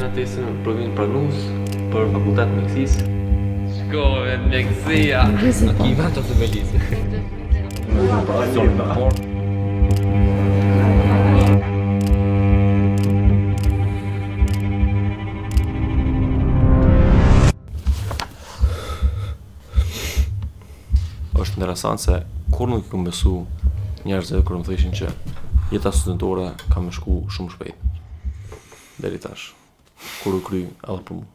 në testin provim prognozë për fakultet mjekësisë. Shkove në mjekësia. A ki vend ose Belize? Është interesant se kur nuk i kam besu njerëzve kur më thëshin që jeta studentore ka më shku shumë shpejt. Deri tash, kur u kry edhe për mu.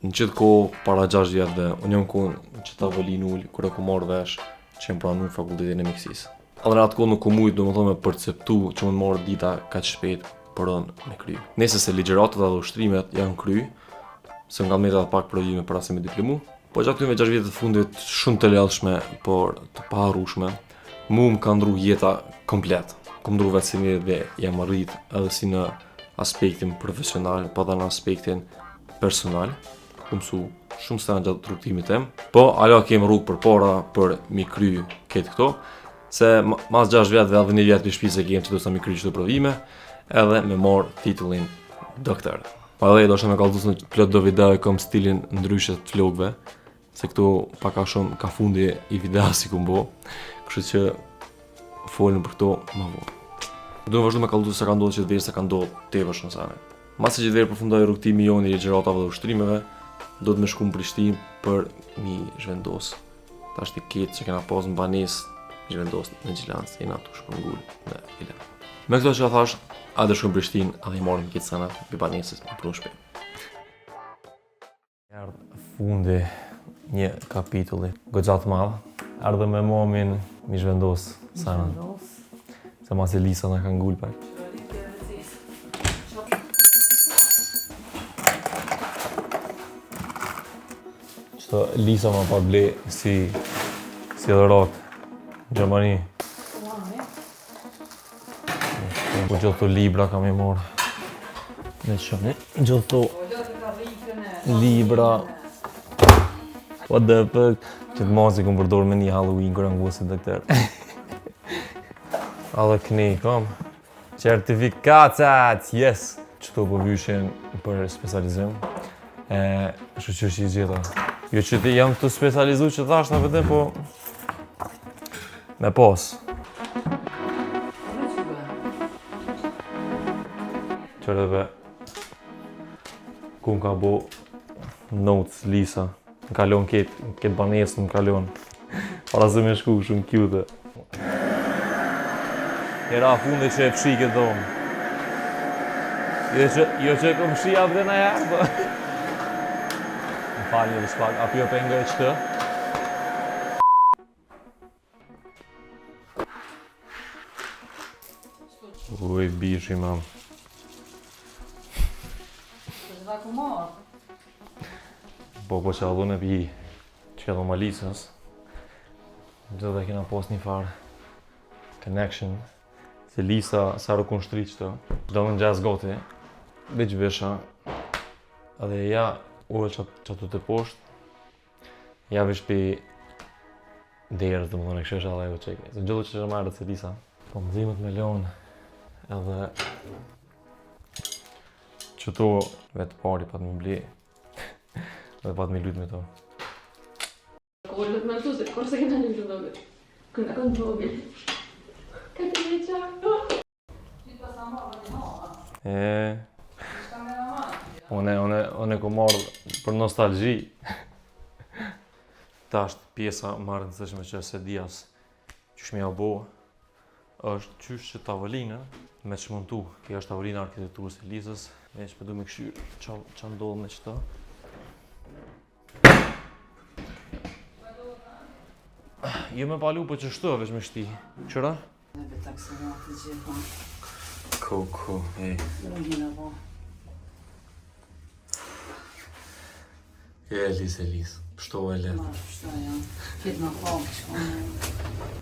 Në qëtë kohë, para 6 vjetëve, unë jam kohë që ta vëllin ullë, kur e ku marrë vesh që jem pranu në fakultetin e mjekësisë. Edhe në atë kohë nuk ku mujtë, do më thonë me perceptu që më marrë dita kaq shpejt për në me kry. Nese se ligjeratat dhe ushtrimet janë kry, se nga me edhe pak provime për asë me diplomu, po gjatë këtyre 6 vjetët fundit shumë të lellshme, por të paharrueshme, mu më ka ndru jeta komplet. Kom ndru vetë si dhe jam arrit edhe si në aspektin profesional, pa dhe në aspektin personal. Kom su shumë stënë gjatë rrugtimit tem, po alo kem rrugë për para për mi kry këtë këto, se mas 6 vjetëve edhe 1 vjetë për shpisë e kem që do sa mi kry qëto provime, edhe me marë titullin doktor. Pa dhe do shtë me kallëtus në plot do video e kom stilin ndryshet të vlogve, se këto paka shumë ka fundi i videa si ku mbo, kështu që folën për këto ma vonë. Do në vazhdu me kallëtus se ka ndodhë që të verë se ka ndodhë tepër shumë sane. Masi që të verë përfundoj rrugtimi jonë i ligjeratave dhe ushtrimeve, do të me shku në Prishtinë për mi zhvendosë. Ta është i ketë që kena pas në banesë, mi zhvendosë në Gjilanë, se jena tu shpërngullë në Ilan. Me këto që thash, a dhe shku në Prishtinë, a dhe i marrim ketë sanat për banesës në prunë shpejt. Erdhë fundi një kapitulli gogjatë madhë, erdhë me momin mi zhvendosë sanat. Se mas e Lisa në ka ngullë pak. Qëto Lisa ma pa ble si edhe rakë në Gjermani. Po gjithë të libra kam i morë. Në të shumë, gjithë të libra. What the fuck? Qëtë masi kom përdorë me një Halloween kërë angusit dhe këtër. A dhe këni kom. Certifikacat, yes! Qëto po vyshin për specializim. Shë që i gjitha. Jo që ti jam të specializu që thash në vetëm, po... me pas. Qërë dhe be... ku më ka bo... notes, Lisa. Më kalon këtë banesë më kalon. Para se me shku shumë cute. Era fundi që e pshi këtë dhomë. Jo që e kom shi apë dhe në jarë, po. Më falë një dhe shpak, apo jo pengë e qëtë? Uj, bishi, mam. Po që adhune pi që edhe Malisës. Gjithë dhe kena pos një farë connection. Se Lisa sa rukun shtri qëto. Do në gjaz goti, veç vesha. Edhe ja ullë që të të poshtë. Ja veç pi derës dhe më dhune këshesha dhe e qekni. Se gjithë që që marrët se Lisa. Po më dhimët me leon edhe qëto vetë pari pa të më bli. Dhe pa të me lutë me to. Kur lutë me të se kur se këna një lutë me. Këna kënë të mobil. Këtë një qa. Qytë pas amarë dhe noa. One ko marrë për nostalgji. Ta është pjesa marrë nësëshme që se dias qysh me ja bo. është qysh që tavolinën me që montu. Kjo është tavolina arkitekturës e Lisës. Veç me du me këshyrë qa ndodhë me qëta. Jo me palu po që shtu veç me shti. Qëra? Nebe taksonatë gjitha. Ko, ej. Rëgjina po. Elis. Pështo e letë. Ma pështo janë. Kitë në fakë që konë.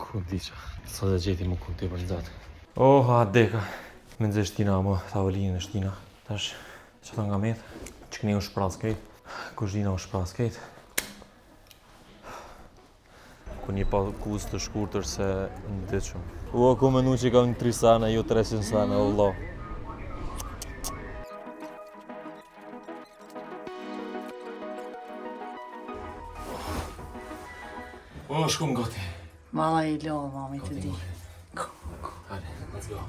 Ku diqa. Sa dhe gjeti më ku të i përnëzatë. Oh, a deka. Me nëzë shtina, më tavolinën e shtina. Tash. Që ta nga met, që këni u shpras kejt, kuzhina u shpras kejt. Ku një pakus të shkurtër se ndëqëm. Ua, ku menu që kam 3 sana, jo 300 sana, Allah. O, shkum gati. Mala I lo, mami të di. Hajde, let's go.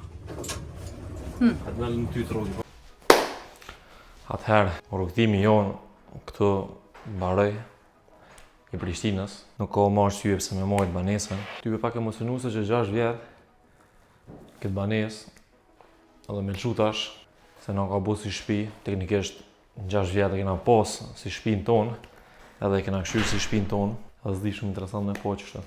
Hajde në lënë ty të rrugë. Atëherë, rrugtimi jonë këtu Baroj I Prishtinës, nuk ka marrë syje pse me majtë banesën. Ty pak emocionu se që 6 vjetë këtë banesë, edhe me lëshu tash, se na ka bu si shtëpi, teknikisht 6 vjetë e kena pas si shtëpinë tonë, edhe e kena këshyrë si shtëpinë tonë, edhe s'di shumë interesant me po qështë.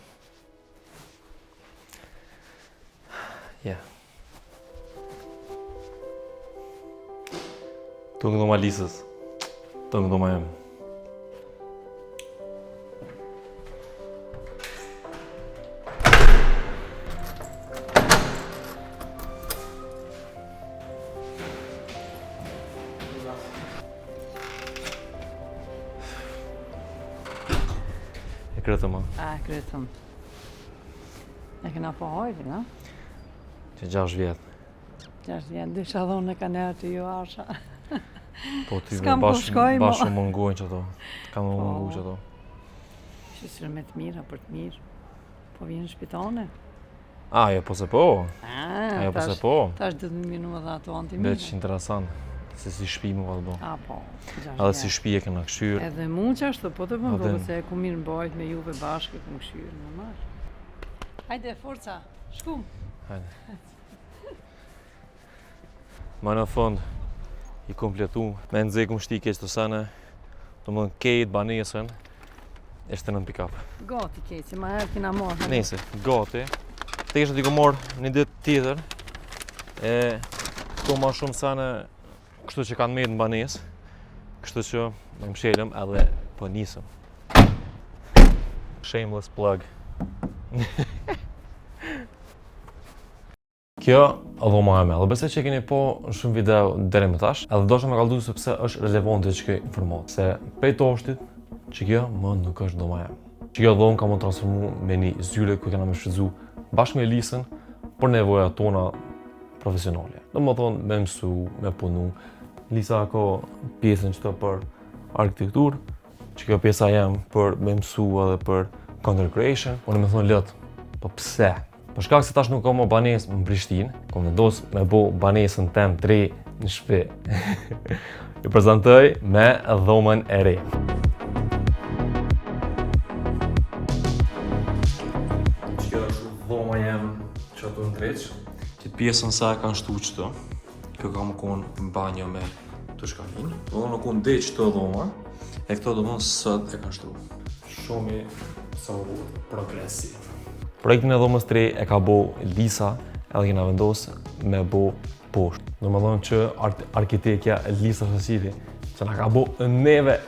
Tu këtu ma lisës, tu këtu ma jem. E krytëm, Krytëm. E kena po hojri, no? që 6 vjetë. 6 vjetë, dysha dhonë e ka nërë të ju asha. Po ty S'kam ku shkoj, mo. bashkë mungojnë që ato. Kam më mungu që ato. Shqysër me të mira, për të mirë. Po vjenë shpitone. Jo, po se po. Jo, po se po. Tash 12 minuta dhe ato anti-mira. Veç interesant. Se si shpi mu ka të bo. Po, 6 Edhe si vjetë. shpi e kena këshyrë. Edhe mu qashtu, po të Edhe- përmdo, se ku mirë mbajt me juve bashkë, ku më këshyrë, normal. Hajde, forca, shkum. Hajde. Ma në fund, I kompletu, me nëzhe kum shti keq të sene, të më kejt banesën, ishte në pick-up. Gati keq, se ma herë kina marrë. Nese, gati. Te kisha t'i ku morë një ditë tjetër, e këto ma shumë sene, kështu që kanë mirë në banesë, kështu që me mshelëm edhe po nisëm. Shameless plug. Kjo dhoma e me, dhe besoj që keni po në shumë video deri më tash, edhe do shë me kaldu sepse është relevante që kjo informat, se prej toshtit që kjo më nuk është dhoma e. Që kjo dhomë ka më transformu me një zyre ku kena me shfrytzu bashkë me Lisën për nevoja tona profesionale. Do më thonë me mësu, me punu. Lisa ka pjesën qëto për arkitektur, që kjo pjesa jem për me mësu edhe për content creation. Unë me thonë lëtë, po pse? Për shkak se tash nuk ka më banesë në Prishtinë, kom vendos me bo banesën tem 3 në shtëpi. Ju prezantoj me dhomën e re. Kjo është dhoma jem që ato në dreq. Këtë pjesën sa e kanë shtu qëto. Kjo ka më konë banjo me të shkallin. Do në konë dhe qëto dhoma, e këto do më sët e kanë shtu. Shumë sa u progresiv. Projektin e dhomës 3 e ka bo Lisa, edhe kena vendosë me bo poshtë. Do më thonë që arkitekja Lisa Shasili, që na ka bo neve.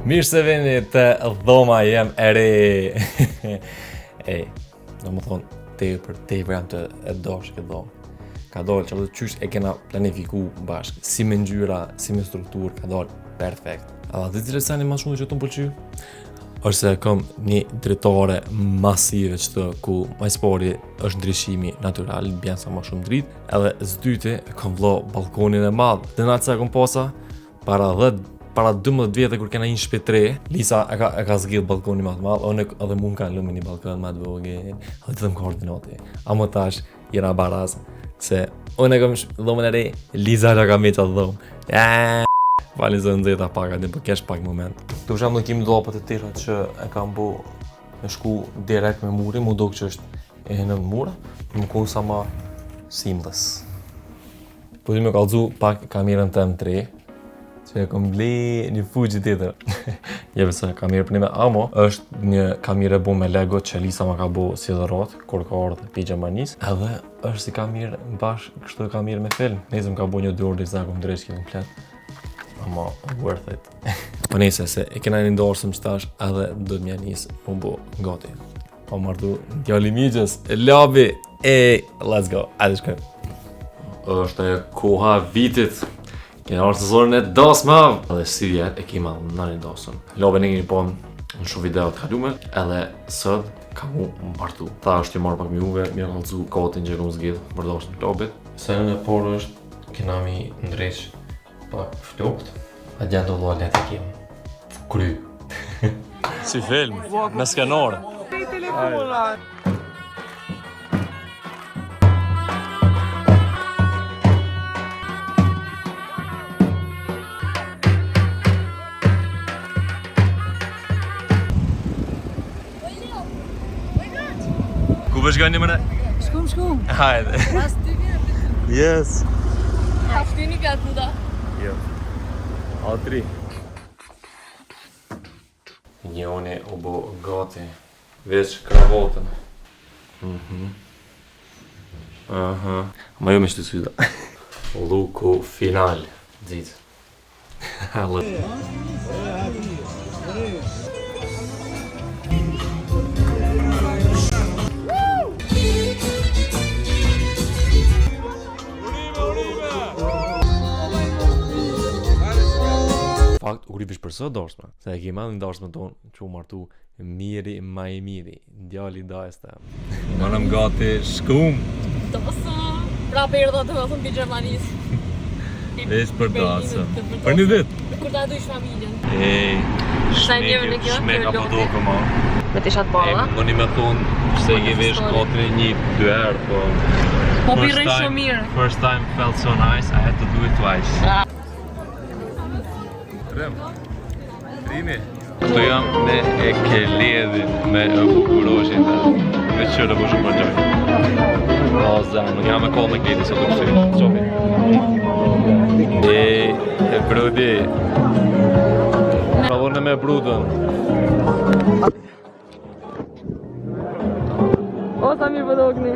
Mirë se vini të dhoma jem e re. Do më thonë, tepër jam të e dosh këtë dhomë. Ka dollë që qysh e kena planifiku bashkë, si me ngjyra, si me strukturë, ka dollë perfekt. A dhe cilët sani ma shumë që të më pëlqy? është se kam një dritare masive qëtë ku majspori është ndryshimi natural, bjen sa ma shumë dritë, edhe zdyti e kam vlo balkonin e madhë. Dhe natë se e kom posa, para 12 vjetë kur kena një shtëpi 3, Lisa e ka zgjidh balkonin më të madh, unë edhe mund kanë lëmë një balkon më të vogël, edhe të them koordinate. A më tash jena baraz se unë kam dhomën e re, Lisa ka me çfarë dhomë. Vali zë nxehta pak atë, po kesh pak moment. Për shembull kemi dollapët e tjera që e kam bu me shku direkt me murin, mu dok që është e në mur, më ku sa ma seamless. Po ti më kallzu pak kamerën tëm 3, që e kom ble një fuqi tjetër. Jeve se kamerë për një me amo, është një kamerë e bu me Lego që Lisa ma ka bu si dhërat, kur ka ardhë pi Gjermanis, edhe është si kamerë bashkë kështu kamerë me film. Nezëm ka bu një 2 orë disa kom drejtë komplet. Ama worth it. Po nese se e kena një ndorsëm që tash edhe do të mja njësë më bu gati. Po mardu djali migjës, labi, let's go, ajde shkoj. Është e koha vitit. Kena orë sezonën e dasmav. Edhe si vjet e kema në një dasëm. Labi në një pon në shumë video të kalume, edhe sët ka mu mbartu. Ta është i marrë pak mi uve, mi rëllëzu katin që e kom zgjidh për dasëm të labit. Senën e porë është, kena mi ndreq pak flokt, a gjatë do loa letë kemë. Kry. Si film, me skenore. Ku bëshka një mëne? Shkum. Hajde. Pas 2 vjetë. Yes. A shty një gatë buda? Jo. A3. Njoni u bo gati. Veç kravatën. Aha. Ma jo me shty syda. Luku final. Dzitë. Halët. Fakt, u rivish për së darsma, se e kema në darsma tonë që u martu miri ma i miri, djali dajës të Manëm gati shkum. Dosa! Pra për erdha të më thëmë për Gjermanis. Vesh për dasë. Për një dit. Kur ta dujsh familjen. Shmek apo do këma. Me të shatë bala. Më një me thonë se i vesh katrin 1-2 herë, po... Po birrej shumë mirë. First time felt so nice, I had to do it twice. Rimi. Këto jam me e keledhin, me e bukuroshin dhe me qërë më shumë përgjoj. O zanë, jam me kohë me kledi së të kësë, qofi. E brudi. Pravone me brudën. O, sa mirë pëdokni.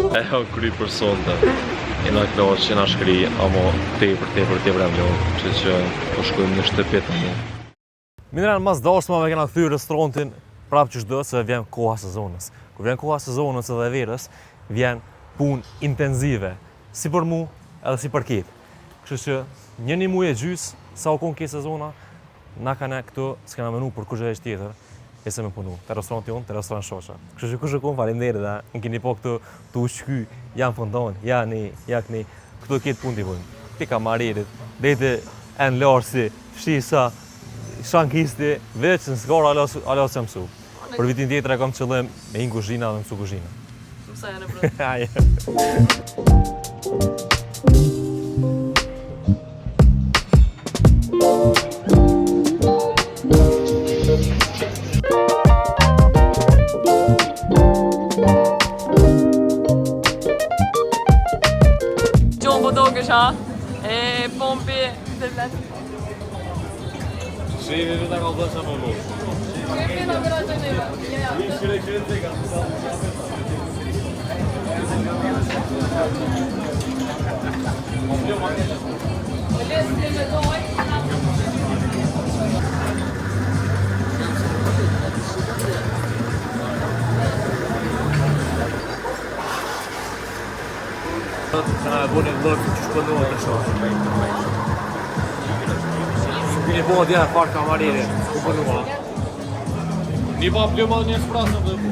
E ho kry për sonte. E na këto që na shkri, amo tepër e mlon, që po shkojmë në shtëpi tani. Mineran mas darsmave kena kthy restorantin prapë që çdo se vjen koha sezonës. Kur vjen koha sezonës edhe verës, vjen punë intenzive, si për mu edhe si për kit. Kështu që një muaj e gjys sa u kon ke sezona, na kanë këtu s'kena menu për kurrë tjetër. E se me punu, të restoranti unë, të restorant shoqa. Kështu që kush e kun faleminderit dhe në keni po këtu të ushky, janë fondon, jakni, këtu këtë pun t'i vojnë. Pika maririt, dejti en larsi, fshisa, shankisti, veç në skara alas që mësu. Për vitin tjetër e kam qëllim me hinë kuzhina dhe mësu kuzhina. Mësa janë e brë. E pompi dhe vlet. Shivi vetë ka bërë sa më lu. Shivi na bëra gjëneve. Ja. Shire të ka. Këna e bërë një vlog që shpëndohet të shohë. Kini bëha djenë farë kamariri, ku përnua. Një pa plëma dhe një esprasën dhe bu.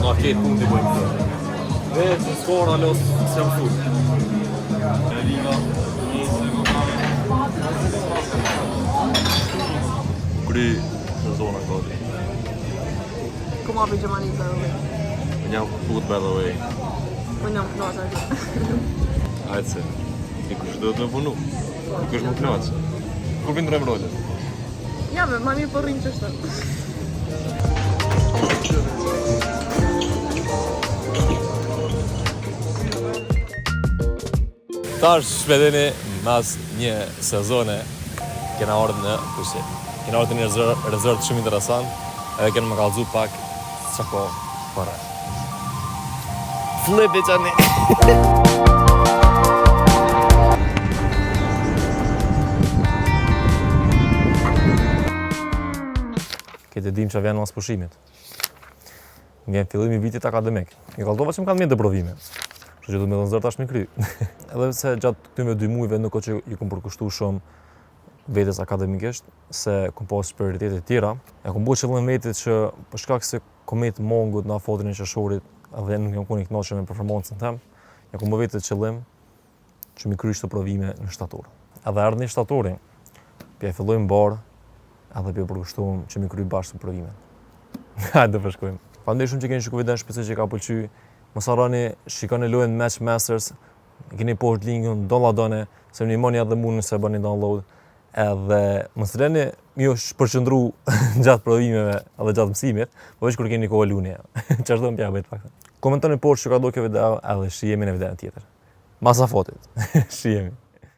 Nga ketë punë t'i bëjmë këtë. Vetë në skora losë se më full. Kry sezona kodi. Ku ma për Gjermanisë dhe Now food, by the way. Unë jam knaqë aty. Hajtë se, i kush do të me punu. Nuk është më knaqë. Kur vindrojmë rollet? Ja, ma mirë po rrimë që shtë. Tash shpedeni mas një sezone kena ardhë në pushim. Kena ardhë një rezervë shumë interesant edhe kena më kallëzu pak çka ka para. Flip it on Këtë dim që vjen mas pushimit. Vjen fillimi i vitit akademik. I kalltova që më kanë mirë të provime. Kështu që du me dhe nëzër tash me kry. Edhe se gjatë këtyme 2 muajve nuk o që i kom përkushtu shumë vetes akademikisht, se kom pas prioritetet tjera. Ja kom bu qëllim vetit që për shkak se kom met mongut në afotrin e qershorit, edhe nuk jam koni kënaqur me performancën tem, ja kom bu vetit qëllim që mi kry çdo provime në shtator. Edhe erdhi shtatori, pje fillojmë barë, edhe pje përkushtuam që mi kry bashkë provimen. Hajde të përshkojmë. Faleminderit shumë që keni shikuar videon, shpresoj që ka pëlqyer. Mos harroni, shikoni lojën Match Masters. Keni poshtë linkun, downloadoni, se më ndihmoni edhe mua nëse bëni download. Edhe mos lëni ju përqendru gjatë provimeve edhe gjatë mësimit, po veç kur keni kohë luni. Çfarë do të bëj faktin. Komentoni poshtë çka do kjo video edhe shihemi në videon tjetër. Masa fotit. Shihemi.